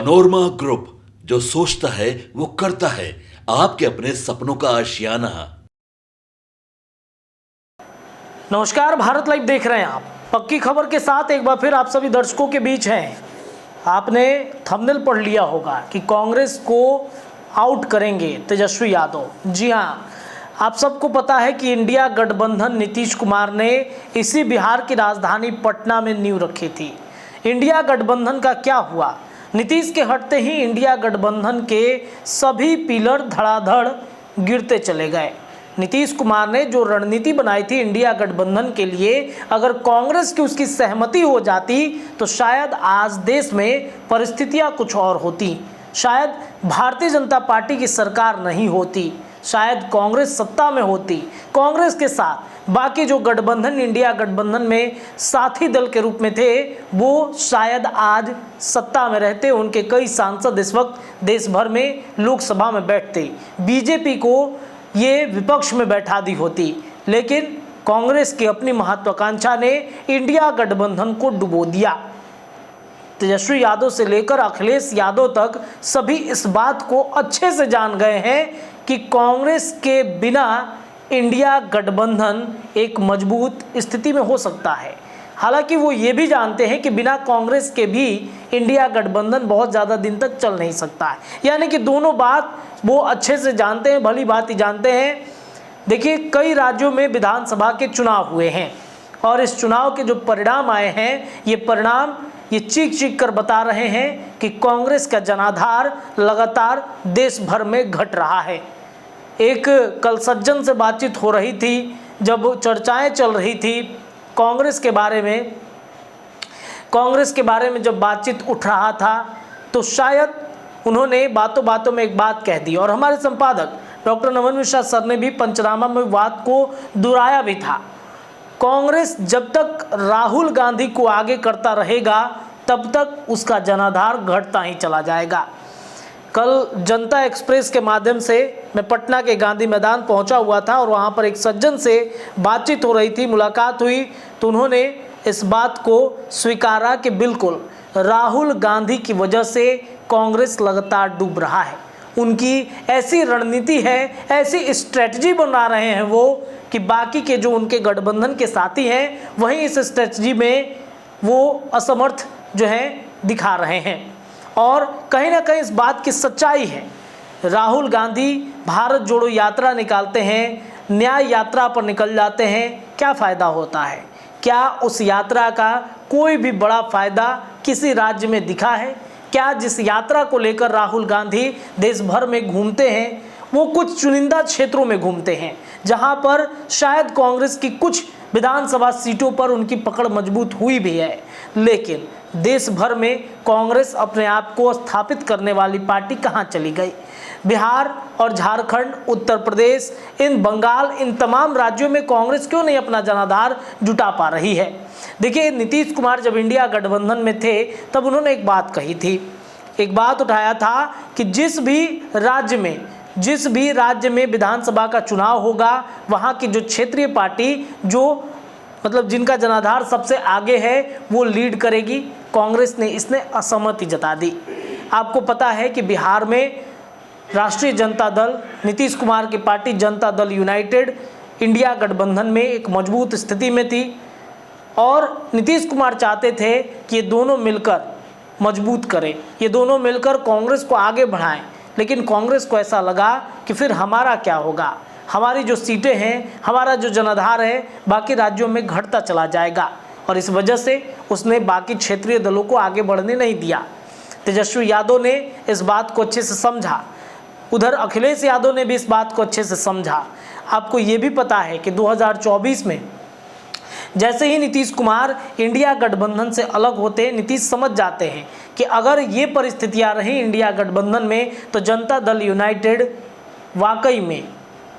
Panorama group, जो सोचता है वो करता है। आपके अपने सपनों का आशियाना। नमस्कार, भारत लाइव देख रहे हैं आप। पक्की खबर के साथ एक बार फिर आप सभी दर्शकों के बीच हैं। आपने थंबनेल पढ़ लिया होगा कि कांग्रेस को आउट करेंगे तेजस्वी यादव। जी हाँ, आप सबको पता है कि इंडिया गठबंधन नीतीश कुमार ने इसी बिहार की राजधानी पटना में नींव रखी थी। इंडिया गठबंधन का क्या हुआ? नीतीश के हटते ही इंडिया गठबंधन के सभी पिलर धड़ाधड़ गिरते चले गए। नीतीश कुमार ने जो रणनीति बनाई थी इंडिया गठबंधन के लिए, अगर कांग्रेस की उसकी सहमति हो जाती तो शायद आज देश में परिस्थितियां कुछ और होती। शायद भारतीय जनता पार्टी की सरकार नहीं होती, शायद कांग्रेस सत्ता में होती। कांग्रेस के साथ बाकी जो गठबंधन इंडिया गठबंधन में साथी दल के रूप में थे, वो शायद आज सत्ता में रहते। उनके कई सांसद इस वक्त देश भर में लोकसभा में बैठते, बीजेपी को ये विपक्ष में बैठा दी होती। लेकिन कांग्रेस की अपनी महत्वाकांक्षा ने इंडिया गठबंधन को डुबो दिया। तेजस्वी यादव से लेकर अखिलेश यादव तक सभी इस बात को अच्छे से जान गए हैं कि कांग्रेस के बिना इंडिया गठबंधन एक मजबूत स्थिति में हो सकता है। हालांकि वो ये भी जानते हैं कि बिना कांग्रेस के भी इंडिया गठबंधन बहुत ज़्यादा दिन तक चल नहीं सकता है। यानी कि दोनों बात वो अच्छे से जानते हैं, भली बात ही जानते हैं। देखिए, कई राज्यों में विधानसभा के चुनाव हुए हैं और इस चुनाव के जो परिणाम आए हैं, ये परिणाम ये चीख चीख कर बता रहे हैं कि कांग्रेस का जनाधार लगातार देश भर में घट रहा है। एक कल सज्जन से बातचीत हो रही थी, जब चर्चाएं चल रही थी कांग्रेस के बारे में जब बातचीत उठ रहा था, तो शायद उन्होंने बातों बातों में एक बात कह दी। और हमारे संपादक डॉक्टर नमन मिश्रा सर ने भी पंचनामा में बात को दोहराया भी था। कांग्रेस जब तक राहुल गांधी को आगे करता रहेगा, तब तक उसका जनाधार घटता ही चला जाएगा। कल जनता एक्सप्रेस के माध्यम से मैं पटना के गांधी मैदान पहुंचा हुआ था और वहां पर एक सज्जन से बातचीत हो रही थी, मुलाकात हुई, तो उन्होंने इस बात को स्वीकारा कि बिल्कुल राहुल गांधी की वजह से कांग्रेस लगातार डूब रहा है। उनकी ऐसी रणनीति है, ऐसी स्ट्रेटजी बना रहे हैं वो कि बाकी के जो उनके गठबंधन के साथी हैं, वहीं इस स्ट्रेटजी में वो असमर्थ जो हैं दिखा रहे हैं। और कहीं ना कहीं इस बात की सच्चाई है। राहुल गांधी भारत जोड़ो यात्रा निकालते हैं, न्याय यात्रा पर निकल जाते हैं, क्या फ़ायदा होता है? क्या उस यात्रा का कोई भी बड़ा फ़ायदा किसी राज्य में दिखा है? क्या जिस यात्रा को लेकर राहुल गांधी देश भर में घूमते हैं, वो कुछ चुनिंदा क्षेत्रों में घूमते हैं जहां पर शायद कांग्रेस की कुछ विधानसभा सीटों पर उनकी पकड़ मजबूत हुई भी है, लेकिन देश भर में कांग्रेस अपने आप को स्थापित करने वाली पार्टी कहां चली गई? बिहार और झारखंड, उत्तर प्रदेश, इन बंगाल, इन तमाम राज्यों में कांग्रेस क्यों नहीं अपना जनाधार जुटा पा रही है? देखिए, नीतीश कुमार जब इंडिया गठबंधन में थे तब उन्होंने एक बात कही थी, एक बात उठाया था कि जिस भी राज्य में विधानसभा का चुनाव होगा, वहाँ की जो क्षेत्रीय पार्टी जो मतलब जिनका जनाधार सबसे आगे है, वो लीड करेगी। कांग्रेस ने इसने असहमति जता दी। आपको पता है कि बिहार में राष्ट्रीय जनता दल, नीतीश कुमार की party Janata Dal United India गठबंधन में एक मजबूत स्थिति में थी और नीतीश कुमार चाहते थे कि ये दोनों मिलकर मजबूत करें, ये दोनों मिलकर कांग्रेस को आगे बढ़ाएं। लेकिन कांग्रेस को ऐसा लगा कि फिर हमारा क्या होगा, हमारी जो सीटें हैं, हमारा जो जनाधार है, बाकी राज्यों में घटता चला जाएगा। और इस वजह से उसने बाकी क्षेत्रीय दलों को आगे बढ़ने नहीं दिया। तेजस्वी यादव ने इस बात को अच्छे से समझा, उधर अखिलेश यादव ने भी इस बात को अच्छे से समझा। आपको ये भी पता है कि 2024 में जैसे ही नीतीश कुमार इंडिया गठबंधन से अलग होते हैं, नीतीश समझ जाते हैं कि अगर ये परिस्थितियां रही इंडिया गठबंधन में, तो जनता दल यूनाइटेड वाकई में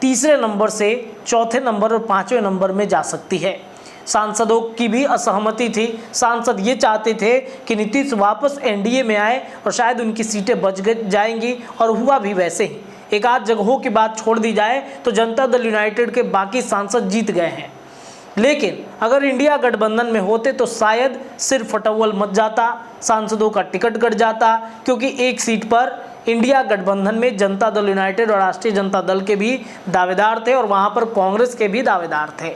तीसरे नंबर से चौथे नंबर और पाँचवें नंबर में जा सकती है। सांसदों की भी असहमति थी, सांसद ये चाहते थे कि नीतीश वापस एनडीए में आए और शायद उनकी सीटें बच जाएंगी, और हुआ भी वैसे ही। एक आध जगहों की बात छोड़ दी जाए तो जनता दल यूनाइटेड के बाकी सांसद जीत गए हैं। लेकिन अगर इंडिया गठबंधन में होते तो शायद सिर फटव्वल मच जाता, सांसदों का टिकट कट जाता, क्योंकि एक सीट पर इंडिया गठबंधन में जनता दल यूनाइटेड और राष्ट्रीय जनता दल के भी दावेदार थे और वहाँ पर कांग्रेस के भी दावेदार थे।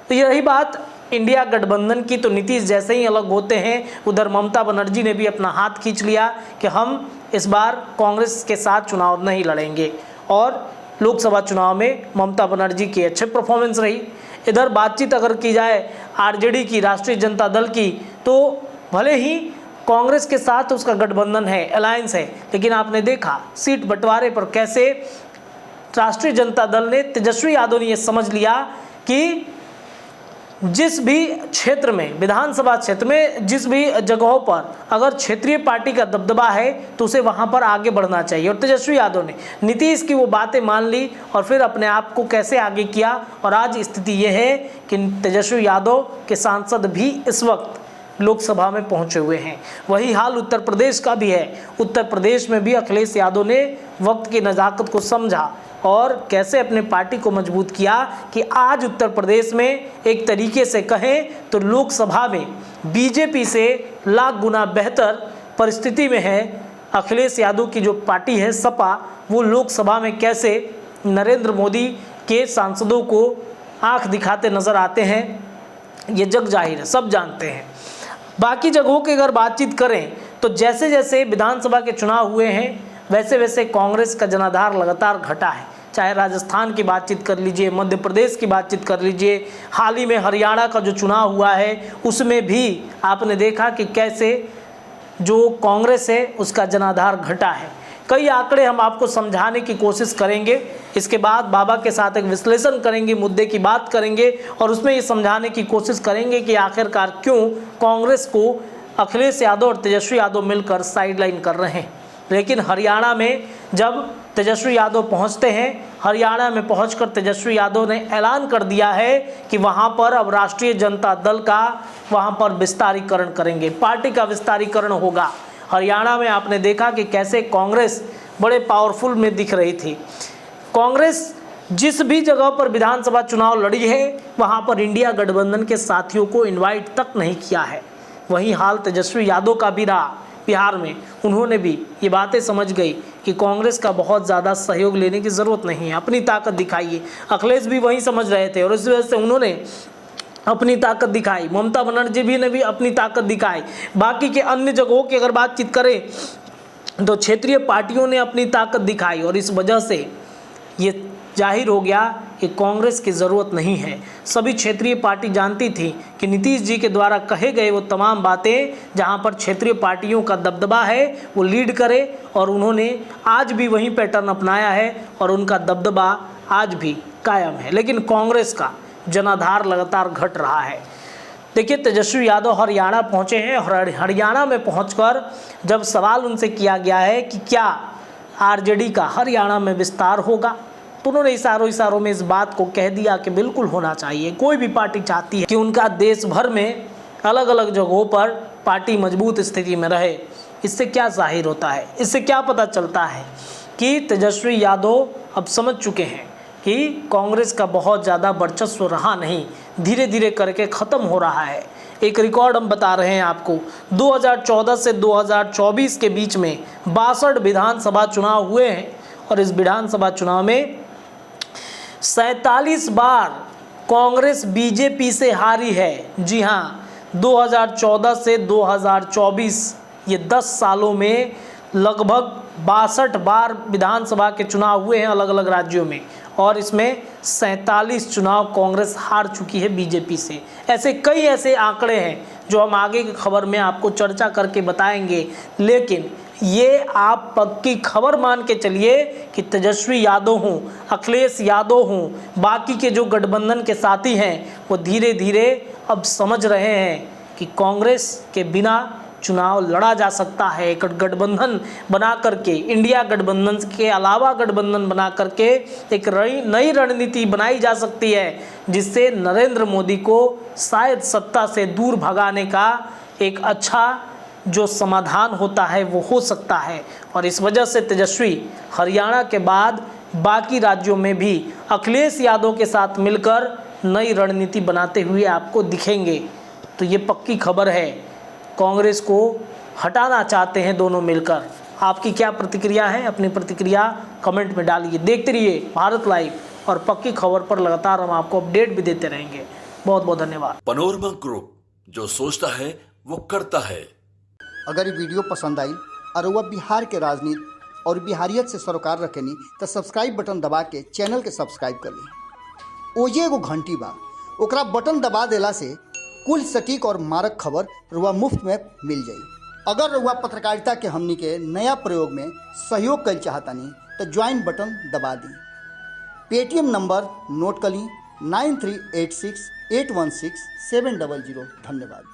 तो यही बात इंडिया गठबंधन की, तो नीतीश जैसे ही अलग होते हैं उधर ममता बनर्जी ने भी अपना हाथ खींच लिया कि हम इस बार कांग्रेस के साथ चुनाव नहीं लड़ेंगे, और लोकसभा चुनाव में ममता बनर्जी की अच्छे परफॉर्मेंस रही। इधर बातचीत अगर की जाए आरजेडी की, राष्ट्रीय जनता दल की, तो भले ही कांग्रेस के साथ उसका गठबंधन है, अलायंस है, लेकिन आपने देखा सीट बंटवारे पर कैसे राष्ट्रीय जनता दल ने, तेजस्वी यादव ने यह समझ लिया कि जिस भी क्षेत्र में, विधानसभा क्षेत्र में जिस भी जगहों पर अगर क्षेत्रीय पार्टी का दबदबा है तो उसे वहां पर आगे बढ़ना चाहिए। और तेजस्वी यादव ने नीतीश की वो बातें मान ली और फिर अपने आप को कैसे आगे किया, और आज स्थिति ये है कि तेजस्वी यादव के सांसद भी इस वक्त लोकसभा में पहुंचे हुए हैं। वही हाल उत्तर प्रदेश का भी है। उत्तर प्रदेश में भी अखिलेश यादव ने वक्त की नज़ाकत को समझा और कैसे अपने पार्टी को मजबूत किया कि आज उत्तर प्रदेश में एक तरीके से कहें तो लोकसभा में बीजेपी से लाख गुना बेहतर परिस्थिति में है। अखिलेश यादव की जो पार्टी है सपा, वो लोकसभा में कैसे नरेंद्र मोदी के सांसदों को आंख दिखाते नजर आते हैं, ये जग जाहिर है, सब जानते हैं। बाकी जगहों की अगर बातचीत करें तो जैसे जैसे विधानसभा के चुनाव हुए हैं वैसे वैसे कांग्रेस का जनाधार लगातार घटा है। चाहे राजस्थान की बातचीत कर लीजिए, मध्य प्रदेश की बातचीत कर लीजिए, हाल ही में हरियाणा का जो चुनाव हुआ है उसमें भी आपने देखा कि कैसे जो कांग्रेस है उसका जनाधार घटा है। कई आंकड़े हम आपको समझाने की कोशिश करेंगे, इसके बाद बाबा के साथ एक विश्लेषण करेंगे, मुद्दे की बात करेंगे और उसमें ये समझाने की कोशिश करेंगे कि आखिरकार क्यों कांग्रेस को अखिलेश यादव और तेजस्वी यादव मिलकर साइडलाइन कर रहे हैं। लेकिन हरियाणा में जब तेजस्वी यादव पहुंचते हैं, हरियाणा में पहुंचकर तेजस्वी यादव ने ऐलान कर दिया है कि वहां पर अब राष्ट्रीय जनता दल का वहां पर विस्तारीकरण करेंगे, पार्टी का विस्तारीकरण होगा। हरियाणा में आपने देखा कि कैसे कांग्रेस बड़े पावरफुल में दिख रही थी। कांग्रेस जिस भी जगह पर विधानसभा चुनाव लड़ी है वहां पर इंडिया गठबंधन के साथियों को इनवाइट तक नहीं किया है। वही हाल तेजस्वी यादव का भी रहा। बिहार में उन्होंने भी ये बातें समझ गई कि कांग्रेस का बहुत ज़्यादा सहयोग लेने की ज़रूरत नहीं है, अपनी ताकत दिखाइए। अखिलेश भी वही समझ रहे थे और इस वजह से उन्होंने अपनी ताकत दिखाई। ममता बनर्जी भी ने भी अपनी ताकत दिखाई। बाकी के अन्य जगहों की अगर बातचीत करें तो क्षेत्रीय पार्टियों ने अपनी ताकत दिखाई और इस वजह से ये जाहिर हो गया कि कांग्रेस की ज़रूरत नहीं है। सभी क्षेत्रीय पार्टी जानती थी कि नीतीश जी के द्वारा कहे गए वो तमाम बातें जहां पर क्षेत्रीय पार्टियों का दबदबा है वो लीड करे, और उन्होंने आज भी वही पैटर्न अपनाया है और उनका दबदबा आज भी कायम है। लेकिन कांग्रेस का जनाधार लगातार घट रहा है। देखिए, तेजस्वी यादव हरियाणा पहुँचे हैं और हरियाणा में पहुँचकर जब सवाल उनसे किया गया है कि क्या आरजेडी का हरियाणा में विस्तार होगा, तो उन्होंने इशारों में इस बात को कह दिया कि बिल्कुल होना चाहिए। कोई भी पार्टी चाहती है कि उनका देश भर में अलग अलग जगहों पर पार्टी मजबूत स्थिति में रहे। इससे क्या जाहिर होता है, इससे क्या पता चलता है कि तेजस्वी यादव अब समझ चुके हैं कि कांग्रेस का बहुत ज़्यादा वर्चस्व रहा नहीं, धीरे धीरे करके ख़त्म हो रहा है। एक रिकॉर्ड हम बता रहे हैं आपको, 2014 से 2024 के बीच में 62 विधानसभा चुनाव हुए हैं और इस विधानसभा चुनाव में 47 बार कांग्रेस बीजेपी से हारी है। जी हाँ, 2014 से 2024 ये 10 सालों में लगभग 62 बार विधानसभा के चुनाव हुए हैं अलग अलग राज्यों में, और इसमें 47 चुनाव कांग्रेस हार चुकी है बीजेपी से। ऐसे कई ऐसे आंकड़े हैं जो हम आगे की खबर में आपको चर्चा करके बताएंगे, लेकिन ये आप पक्की खबर मान के चलिए कि तेजस्वी यादव हों, अखिलेश यादव हों, बाकी के जो गठबंधन के साथी हैं वो धीरे धीरे अब समझ रहे हैं कि कांग्रेस के बिना चुनाव लड़ा जा सकता है। एक गठबंधन बना करके, इंडिया गठबंधन के अलावा गठबंधन बना करके एक नई रणनीति बनाई जा सकती है जिससे नरेंद्र मोदी को शायद सत्ता से दूर भगाने का एक अच्छा जो समाधान होता है वो हो सकता है। और इस वजह से तेजस्वी हरियाणा के बाद बाकी राज्यों में भी अखिलेश यादव के साथ मिलकर नई रणनीति बनाते हुए आपको दिखेंगे। तो ये पक्की खबर है, कांग्रेस को हटाना चाहते हैं दोनों मिलकर। आपकी क्या प्रतिक्रिया है? अपनी प्रतिक्रिया कमेंट में डालिए। देखते रहिए भारत लाइव और पक्की खबर पर लगातार हम आपको अपडेट भी देते रहेंगे। बहुत बहुत धन्यवाद। पनोरमा ग्रुप, जो सोचता है वो करता है। अगर ये वीडियो पसंद आई और वह बिहार के राजनीति और बिहारियत से सरोकार रखेनी तो सब्सक्राइब बटन दबा के चैनल के सब्सक्राइब कर ली। ओजे एगो घंटी बा, ओकरा बटन दबा देला से कुल सटीक और मारक खबर रुआ मुफ्त में मिल जाई। अगर रुआ पत्रकारिता के हमनी के नया प्रयोग में सहयोग कर चाहतानी तो ज्वाइन बटन दबा दी। पेटीएम नंबर नोट कर ली 9386816700। धन्यवाद।